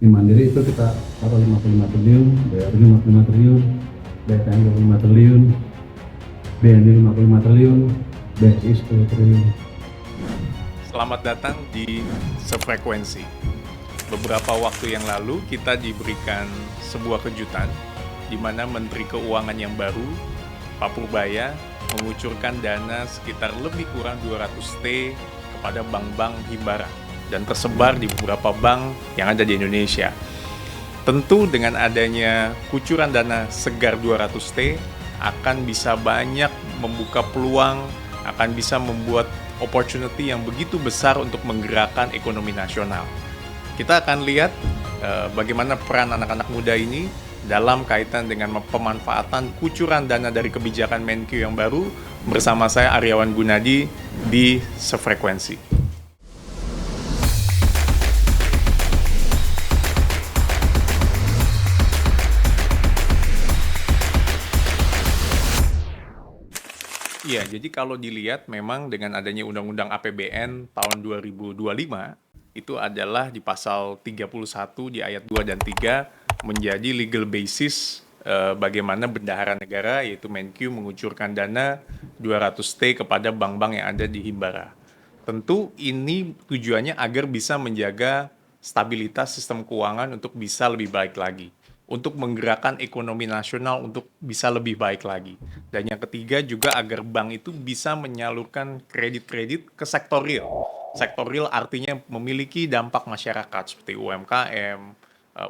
Di Mandiri itu kita taruh 55 triliun, BRI 55 triliun, BTN 25 triliun, BNI 55 triliun, BSI 10 triliun. Selamat datang di Sefrekuensi. Beberapa waktu yang lalu kita diberikan sebuah kejutan di mana Menteri Keuangan yang baru, Pak Purbaya, mengucurkan dana sekitar lebih kurang 200T kepada bank-bank himbara dan tersebar di beberapa bank yang ada di Indonesia. Tentu dengan adanya kucuran dana segar 200T akan bisa banyak membuka peluang, akan bisa membuat opportunity yang begitu besar untuk menggerakkan ekonomi nasional. Kita akan lihat bagaimana peran anak-anak muda ini dalam kaitan dengan pemanfaatan kucuran dana dari kebijakan Menkyu yang baru bersama saya Aryawan Gunadi di Sefrekuensi. Iya, jadi kalau dilihat memang dengan adanya Undang-Undang APBN tahun 2025, itu adalah di pasal 31 di ayat 2 dan 3 menjadi legal basis bagaimana bendahara negara yaitu Menkyu mengucurkan dana 200T kepada bank-bank yang ada di Himbara. Tentu ini tujuannya agar bisa menjaga stabilitas sistem keuangan untuk bisa lebih baik lagi, untuk menggerakkan ekonomi nasional untuk bisa lebih baik lagi. Dan yang ketiga juga agar bank itu bisa menyalurkan kredit-kredit ke sektor real. Sektor real artinya memiliki dampak masyarakat seperti UMKM,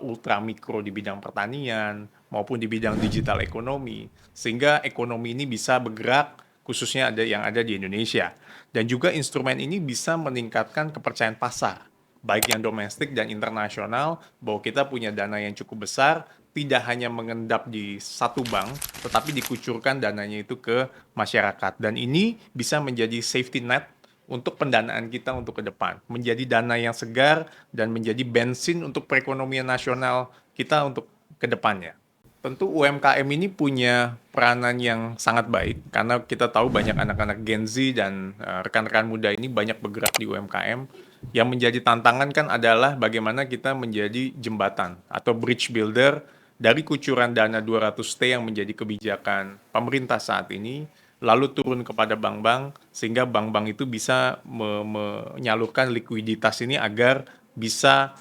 ultra mikro di bidang pertanian, maupun di bidang digital ekonomi. Sehingga ekonomi ini bisa bergerak khususnya yang ada di Indonesia. Dan juga instrumen ini bisa meningkatkan kepercayaan pasar, baik yang domestik dan internasional, bahwa kita punya dana yang cukup besar, tidak hanya mengendap di satu bank, tetapi dikucurkan dananya itu ke masyarakat. Dan ini bisa menjadi safety net untuk pendanaan kita untuk ke depan. Menjadi dana yang segar dan menjadi bensin untuk perekonomian nasional kita untuk ke depannya. Tentu UMKM ini punya peranan yang sangat baik karena kita tahu banyak anak-anak Gen Z dan rekan-rekan muda ini banyak bergerak di UMKM. Yang menjadi tantangan kan adalah bagaimana kita menjadi jembatan atau bridge builder dari kucuran dana 200T yang menjadi kebijakan pemerintah saat ini lalu turun kepada bank-bank sehingga bank-bank itu bisa menyalurkan likuiditas ini agar bisa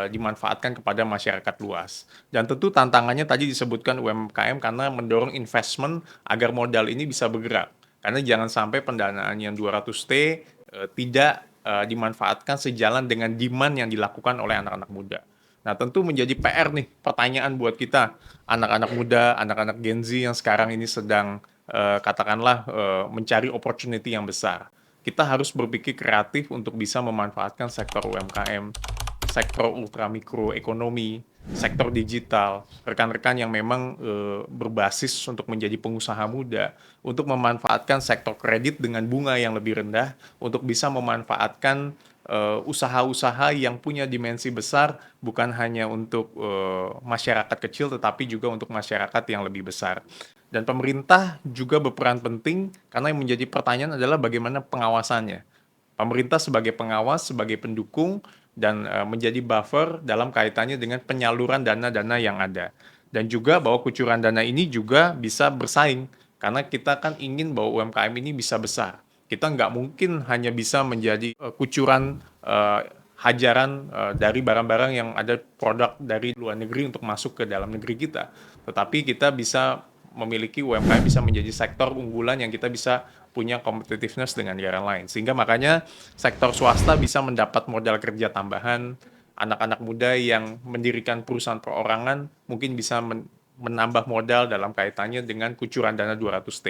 dimanfaatkan kepada masyarakat luas. Dan tentu tantangannya tadi disebutkan UMKM karena mendorong investment agar modal ini bisa bergerak. Karena jangan sampai pendanaan yang 200T tidak dimanfaatkan sejalan dengan demand yang dilakukan oleh anak-anak muda. Nah, tentu menjadi PR nih, pertanyaan buat kita, anak-anak muda, anak-anak Gen Z yang sekarang ini sedang katakanlah mencari opportunity yang besar. Kita harus berpikir kreatif untuk bisa memanfaatkan sektor UMKM, sektor ultramikro ekonomi, sektor digital, rekan-rekan yang memang berbasis untuk menjadi pengusaha muda, untuk memanfaatkan sektor kredit dengan bunga yang lebih rendah, untuk bisa memanfaatkan usaha-usaha yang punya dimensi besar, bukan hanya untuk masyarakat kecil, tetapi juga untuk masyarakat yang lebih besar. Dan pemerintah juga berperan penting, karena yang menjadi pertanyaan adalah bagaimana pengawasannya. Pemerintah sebagai pengawas, sebagai pendukung, dan menjadi buffer dalam kaitannya dengan penyaluran dana-dana yang ada. Dan juga bahwa kucuran dana ini juga bisa bersaing, karena kita kan ingin bahwa UMKM ini bisa besar. Kita nggak mungkin hanya bisa menjadi kucuran hajaran dari barang-barang yang ada produk dari luar negeri untuk masuk ke dalam negeri kita. Tetapi kita bisa memiliki UMKM bisa menjadi sektor unggulan yang kita bisa punya competitiveness dengan negara lain. Sehingga makanya sektor swasta bisa mendapat modal kerja tambahan, anak-anak muda yang mendirikan perusahaan perorangan mungkin bisa menambah modal dalam kaitannya dengan kucuran dana 200T.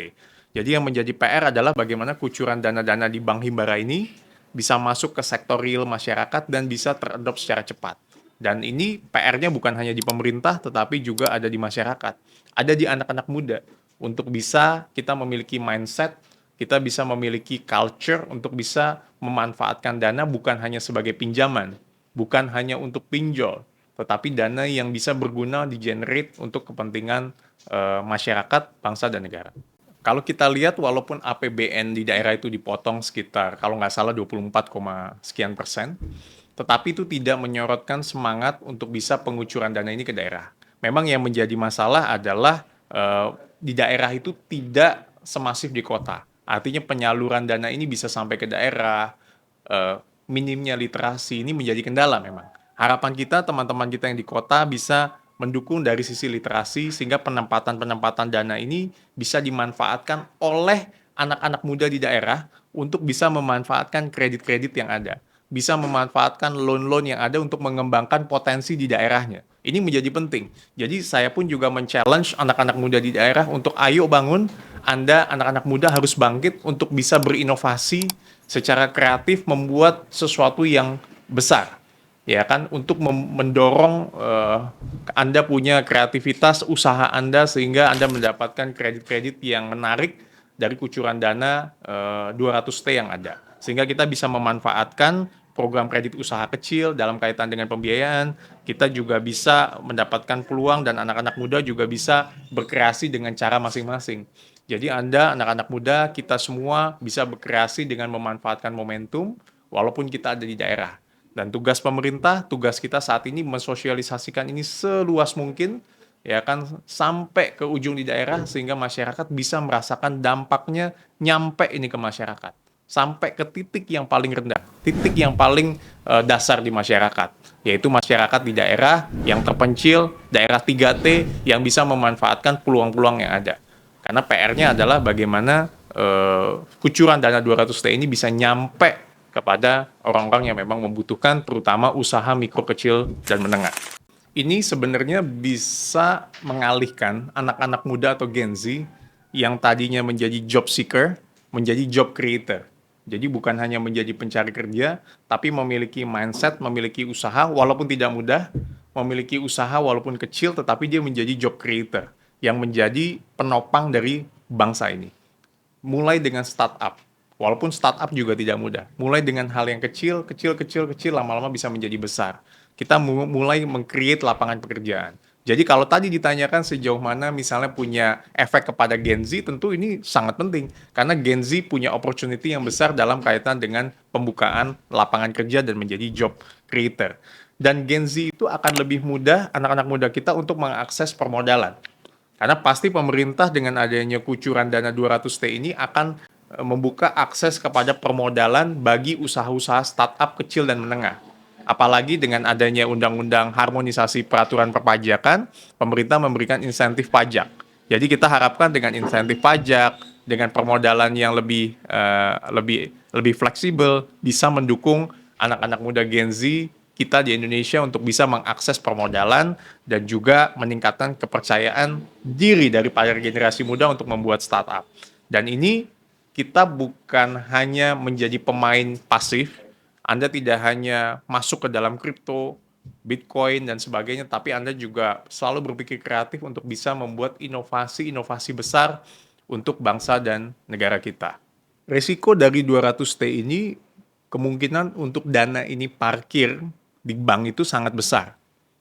Jadi yang menjadi PR adalah bagaimana kucuran dana-dana di Bank Himbara ini bisa masuk ke sektor real masyarakat dan bisa teradop secara cepat. Dan ini PR-nya bukan hanya di pemerintah, tetapi juga ada di masyarakat. Ada di anak-anak muda. Untuk bisa kita memiliki mindset, kita bisa memiliki culture untuk bisa memanfaatkan dana bukan hanya sebagai pinjaman, bukan hanya untuk pinjol, tetapi dana yang bisa berguna di-generate untuk kepentingan masyarakat, bangsa, dan negara. Kalau kita lihat walaupun APBN di daerah itu dipotong sekitar kalau nggak salah 24, sekian persen, tetapi itu tidak menyorotkan semangat untuk bisa pengucuran dana ini ke daerah. Memang yang menjadi masalah adalah di daerah itu tidak semasif di kota. Artinya penyaluran dana ini bisa sampai ke daerah, eh, minimnya literasi ini menjadi kendala memang. Harapan kita teman-teman kita yang di kota bisa mendukung dari sisi literasi sehingga penempatan-penempatan dana ini bisa dimanfaatkan oleh anak-anak muda di daerah untuk bisa memanfaatkan kredit-kredit yang ada, bisa memanfaatkan loan-loan yang ada untuk mengembangkan potensi di daerahnya. Ini menjadi penting. Jadi saya pun juga men-challenge anak-anak muda di daerah untuk ayo bangun, Anda anak-anak muda harus bangkit untuk bisa berinovasi secara kreatif membuat sesuatu yang besar. Ya kan, untuk mendorong Anda punya kreativitas usaha Anda sehingga Anda mendapatkan kredit-kredit yang menarik dari kucuran dana 200T yang ada. Sehingga kita bisa memanfaatkan program kredit usaha kecil dalam kaitan dengan pembiayaan. Kita juga bisa mendapatkan peluang dan anak-anak muda juga bisa berkreasi dengan cara masing-masing. Jadi Anda, anak-anak muda, kita semua bisa berkreasi dengan memanfaatkan momentum walaupun kita ada di daerah. Dan tugas pemerintah, tugas kita saat ini mensosialisasikan ini seluas mungkin, ya kan, sampai ke ujung di daerah sehingga masyarakat bisa merasakan dampaknya nyampe ini ke masyarakat. Sampai ke titik yang paling rendah, titik yang paling dasar di masyarakat, yaitu masyarakat di daerah yang terpencil, daerah 3T yang bisa memanfaatkan peluang-peluang yang ada. Karena PR-nya adalah bagaimana kucuran dana 200T ini bisa nyampe kepada orang-orang yang memang membutuhkan, terutama usaha mikro, kecil, dan menengah. Ini sebenarnya bisa mengalihkan anak-anak muda atau Gen Z yang tadinya menjadi job seeker, menjadi job creator. Jadi bukan hanya menjadi pencari kerja, tapi memiliki mindset, memiliki usaha, walaupun tidak mudah, memiliki usaha walaupun kecil, tetapi dia menjadi job creator, yang menjadi penopang dari bangsa ini. Mulai dengan startup. Walaupun startup juga tidak mudah. Mulai dengan hal yang kecil, lama-lama bisa menjadi besar. Kita mulai meng-create lapangan pekerjaan. Jadi kalau tadi ditanyakan sejauh mana misalnya punya efek kepada Gen Z, tentu ini sangat penting. Karena Gen Z punya opportunity yang besar dalam kaitan dengan pembukaan lapangan kerja dan menjadi job creator. Dan Gen Z itu akan lebih mudah anak-anak muda kita untuk mengakses permodalan. Karena pasti pemerintah dengan adanya kucuran dana 200T ini akan membuka akses kepada permodalan bagi usaha-usaha startup kecil dan menengah. Apalagi dengan adanya undang-undang harmonisasi peraturan perpajakan, pemerintah memberikan insentif pajak. Jadi kita harapkan dengan insentif pajak, dengan permodalan yang lebih fleksibel, bisa mendukung anak-anak muda Gen Z kita di Indonesia untuk bisa mengakses permodalan dan juga meningkatkan kepercayaan diri dari para generasi muda untuk membuat startup. Dan ini kita bukan hanya menjadi pemain pasif, Anda tidak hanya masuk ke dalam kripto, Bitcoin, dan sebagainya, tapi Anda juga selalu berpikir kreatif untuk bisa membuat inovasi-inovasi besar untuk bangsa dan negara kita. Resiko dari 200T ini, kemungkinan untuk dana ini parkir di bank itu sangat besar.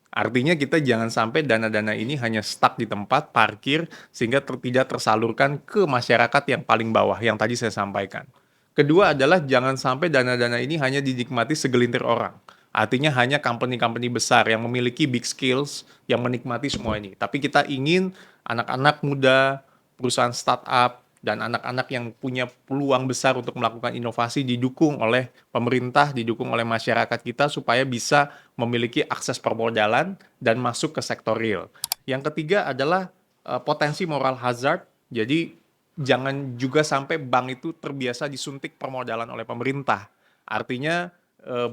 Artinya kita jangan sampai dana-dana ini hanya stuck di tempat parkir sehingga tidak tersalurkan ke masyarakat yang paling bawah yang tadi saya sampaikan. Kedua adalah jangan sampai dana-dana ini hanya dinikmati segelintir orang. Artinya hanya company-company besar yang memiliki big skills yang menikmati semua ini. Tapi kita ingin anak-anak muda, perusahaan startup, dan anak-anak yang punya peluang besar untuk melakukan inovasi didukung oleh pemerintah, didukung oleh masyarakat kita supaya bisa memiliki akses permodalan dan masuk ke sektor real. Yang ketiga adalah potensi moral hazard. Jadi jangan juga sampai bank itu terbiasa disuntik permodalan oleh pemerintah. Artinya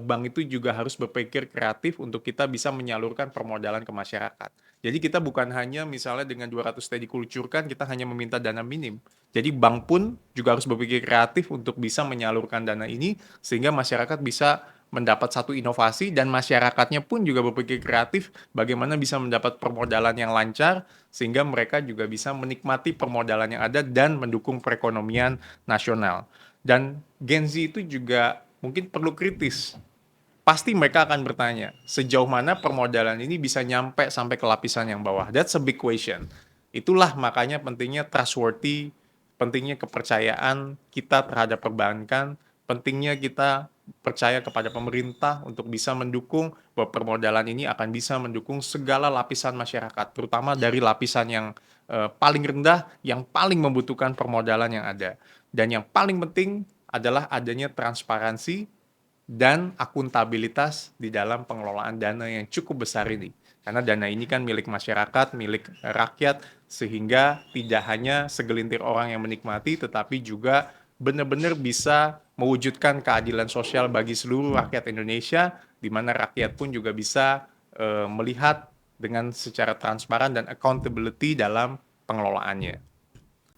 bank itu juga harus berpikir kreatif untuk kita bisa menyalurkan permodalan ke masyarakat. Jadi kita bukan hanya misalnya dengan 200T dikucurkan, kita hanya meminta dana minim. Jadi bank pun juga harus berpikir kreatif untuk bisa menyalurkan dana ini sehingga masyarakat bisa mendapat satu inovasi dan masyarakatnya pun juga berpikir kreatif bagaimana bisa mendapat permodalan yang lancar sehingga mereka juga bisa menikmati permodalan yang ada dan mendukung perekonomian nasional. Dan Gen Z itu juga mungkin perlu kritis. Pasti mereka akan bertanya, sejauh mana permodalan ini bisa nyampe sampai ke lapisan yang bawah. That's a big question. Itulah makanya pentingnya trustworthy, pentingnya kepercayaan kita terhadap perbankan, pentingnya kita percaya kepada pemerintah untuk bisa mendukung bahwa permodalan ini akan bisa mendukung segala lapisan masyarakat, terutama dari lapisan yang paling rendah, yang paling membutuhkan permodalan yang ada. Dan yang paling penting adalah adanya transparansi dan akuntabilitas di dalam pengelolaan dana yang cukup besar ini. Karena dana ini kan milik masyarakat, milik rakyat, sehingga tidak hanya segelintir orang yang menikmati, tetapi juga benar-benar bisa mewujudkan keadilan sosial bagi seluruh rakyat Indonesia, di mana rakyat pun juga bisa melihat dengan secara transparan dan accountability dalam pengelolaannya.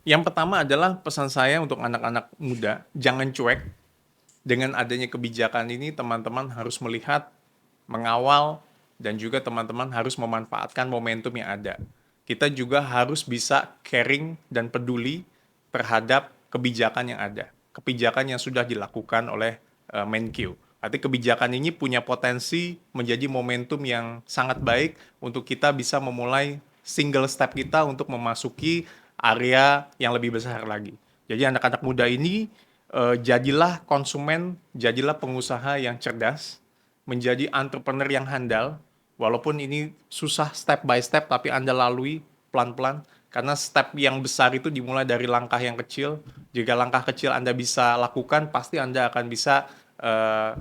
Yang pertama adalah pesan saya untuk anak-anak muda, jangan cuek. Dengan adanya kebijakan ini, teman-teman harus melihat, mengawal, dan juga teman-teman harus memanfaatkan momentum yang ada. Kita juga harus bisa caring dan peduli terhadap kebijakan yang ada. Kebijakan yang sudah dilakukan oleh Menkyu. Artinya kebijakan ini punya potensi menjadi momentum yang sangat baik untuk kita bisa memulai single step kita untuk memasuki area yang lebih besar lagi. Jadi anak-anak muda ini jadilah konsumen, jadilah pengusaha yang cerdas, menjadi entrepreneur yang handal, walaupun ini susah step by step, tapi Anda lalui pelan-pelan, karena step yang besar itu dimulai dari langkah yang kecil. Jika langkah kecil Anda bisa lakukan, pasti Anda akan bisa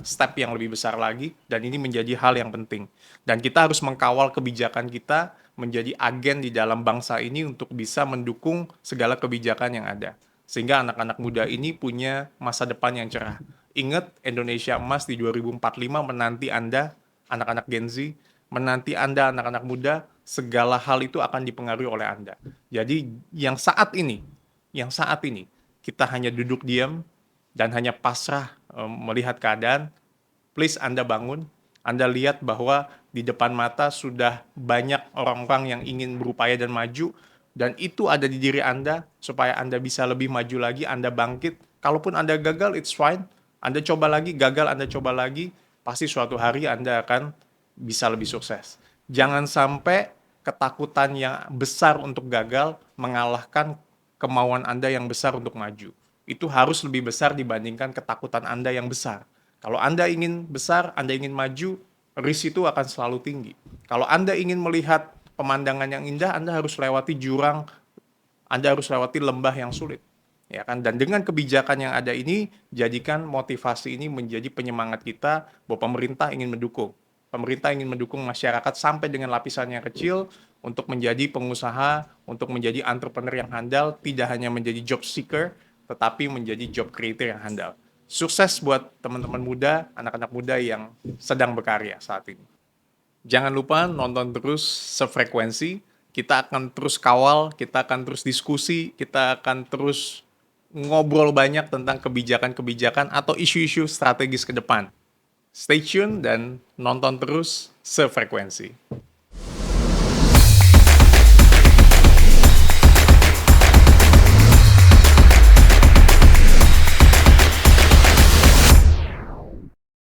step yang lebih besar lagi, dan ini menjadi hal yang penting. Dan kita harus mengkawal kebijakan kita menjadi agen di dalam bangsa ini untuk bisa mendukung segala kebijakan yang ada. Sehingga anak-anak muda ini punya masa depan yang cerah. Ingat, Indonesia Emas di 2045 menanti Anda, anak-anak Gen Z, menanti Anda, anak-anak muda, segala hal itu akan dipengaruhi oleh Anda. Jadi yang saat ini, kita hanya duduk diam dan hanya pasrah melihat keadaan, please Anda bangun, Anda lihat bahwa di depan mata sudah banyak orang-orang yang ingin berupaya dan maju, dan itu ada di diri Anda, supaya Anda bisa lebih maju lagi, Anda bangkit. Kalaupun Anda gagal, it's fine. Anda coba lagi, gagal, Anda coba lagi, pasti suatu hari Anda akan bisa lebih sukses. Jangan sampai ketakutan yang besar untuk gagal mengalahkan kemauan Anda yang besar untuk maju. Itu harus lebih besar dibandingkan ketakutan Anda yang besar. Kalau Anda ingin besar, Anda ingin maju, risk itu akan selalu tinggi. Kalau Anda ingin melihat pemandangan yang indah, Anda harus lewati jurang, Anda harus lewati lembah yang sulit. Ya kan? Dan dengan kebijakan yang ada ini, jadikan motivasi ini menjadi penyemangat kita bahwa pemerintah ingin mendukung. Pemerintah ingin mendukung masyarakat sampai dengan lapisan yang kecil untuk menjadi pengusaha, untuk menjadi entrepreneur yang handal, tidak hanya menjadi job seeker, tetapi menjadi job creator yang handal. Sukses buat teman-teman muda, anak-anak muda yang sedang berkarya saat ini. Jangan lupa nonton terus Sefrekuensi. Kita akan terus kawal, kita akan terus diskusi, kita akan terus ngobrol banyak tentang kebijakan-kebijakan atau isu-isu strategis ke depan. Stay tune dan nonton terus Sefrekuensi.